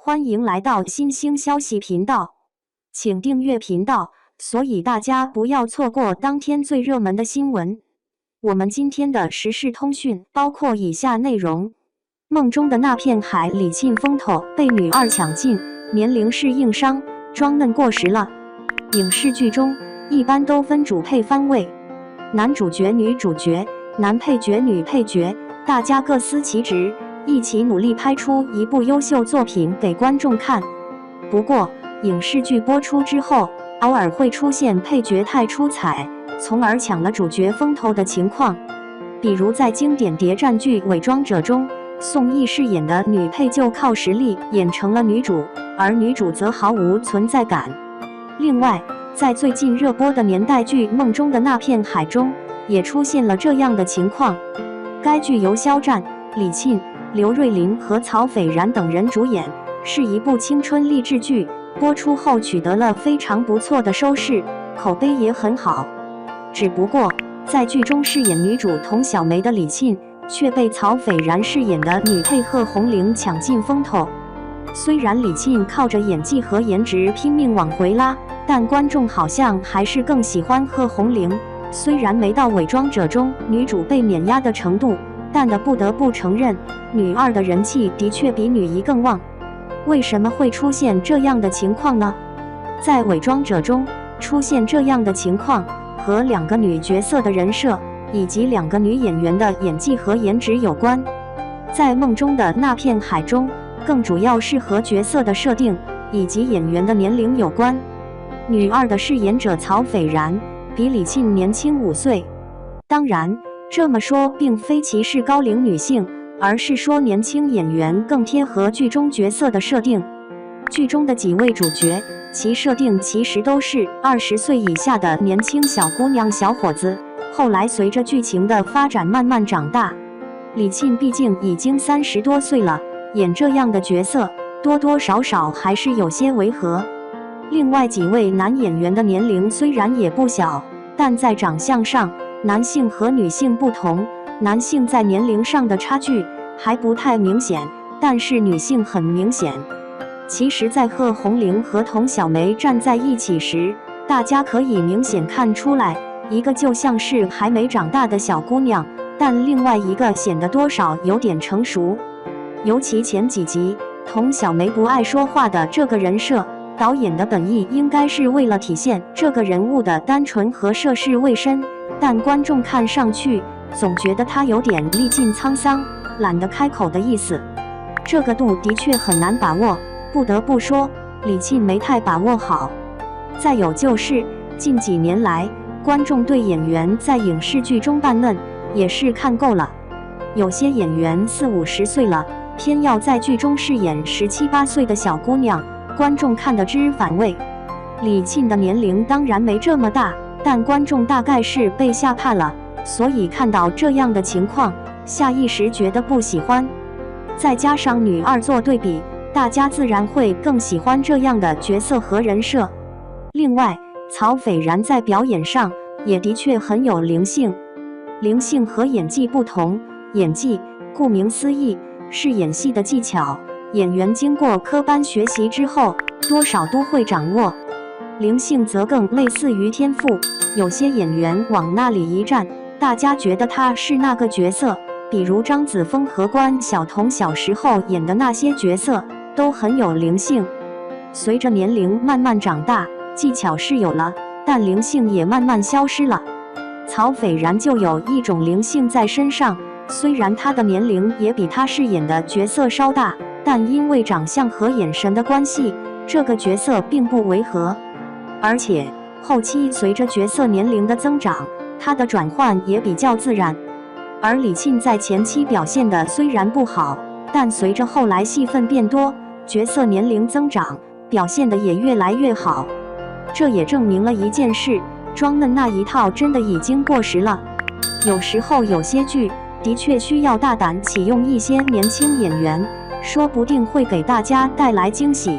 欢迎来到新兴消息频道，请订阅频道，所以大家不要错过当天最热门的新闻。我们今天的时事通讯包括以下内容：梦中的那片海，李沁风头被女二抢尽，年龄是硬伤，装嫩过时了。影视剧中一般都分主配番位，男主角、女主角、男配角、女配角，大家各司其职，一起努力拍出一部优秀作品给观众看。不过，影视剧播出之后，偶尔会出现配角太出彩，从而抢了主角风头的情况。比如在经典谍战剧《伪装者》中，宋轶饰演的女配就靠实力演成了女主，而女主则毫无存在感。另外，在最近热播的年代剧《梦中的那片海》中，也出现了这样的情况。该剧由肖战、李沁、刘瑞麟和曹斐然等人主演，是一部青春励志剧，播出后取得了非常不错的收视，口碑也很好。只不过，在剧中饰演女主童小梅的李沁，却被曹斐然饰演的女配贺红玲抢尽风头。虽然李沁靠着演技和颜值拼命往回拉，但观众好像还是更喜欢贺红玲。虽然没到《伪装者》中女主被碾压的程度，但不得不承认，女二的人气的确比女一更旺。为什么会出现这样的情况呢？在《伪装者》中出现这样的情况，和两个女角色的人设以及两个女演员的演技和颜值有关。在梦中的那片海中，更主要是和角色的设定以及演员的年龄有关。女二的饰演者曹斐然比李沁年轻5岁。当然，这么说并非歧视高龄女性，而是说年轻演员更贴合剧中角色的设定。剧中的几位主角，其设定其实都是20岁以下的年轻小姑娘、小伙子，后来随着剧情的发展慢慢长大。李沁毕竟已经30多岁了，演这样的角色，多多少少还是有些违和。另外几位男演员的年龄虽然也不小，但在长相上，男性和女性不同，男性在年龄上的差距还不太明显，但是女性很明显。其实在贺红玲和童小梅站在一起时，大家可以明显看出来，一个就像是还没长大的小姑娘，但另外一个显得多少有点成熟。尤其前几集童小梅不爱说话的这个人设，导演的本意应该是为了体现这个人物的单纯和涉世未深，但观众看上去总觉得她有点历尽沧桑，懒得开口的意思。这个度的确很难把握，不得不说李沁没太把握好。再有就是近几年来，观众对演员在影视剧中扮嫩也是看够了，有些演员40、50岁了，偏要在剧中饰演17、18岁的小姑娘，观众看得之反胃。李沁的年龄当然没这么大，但观众大概是被吓怕了，所以看到这样的情况，下意识觉得不喜欢。再加上女二做对比，大家自然会更喜欢这样的角色和人设。另外，曹斐然在表演上也的确很有灵性。灵性和演技不同，演技顾名思义是演戏的技巧，演员经过科班学习之后，多少都会掌握。灵性则更类似于天赋，有些演员往那里一站，大家觉得他是那个角色，比如张子枫和关晓彤小时候演的那些角色都很有灵性。随着年龄慢慢长大，技巧是有了，但灵性也慢慢消失了。曹斐然就有一种灵性在身上，虽然他的年龄也比他饰演的角色稍大，但因为长相和眼神的关系，这个角色并不违和。而且后期随着角色年龄的增长，他的转换也比较自然。而李沁在前期表现的虽然不好，但随着后来戏份变多，角色年龄增长，表现的也越来越好。这也证明了一件事，装嫩那一套真的已经过时了。有时候有些剧的确需要大胆启用一些年轻演员，说不定会给大家带来惊喜。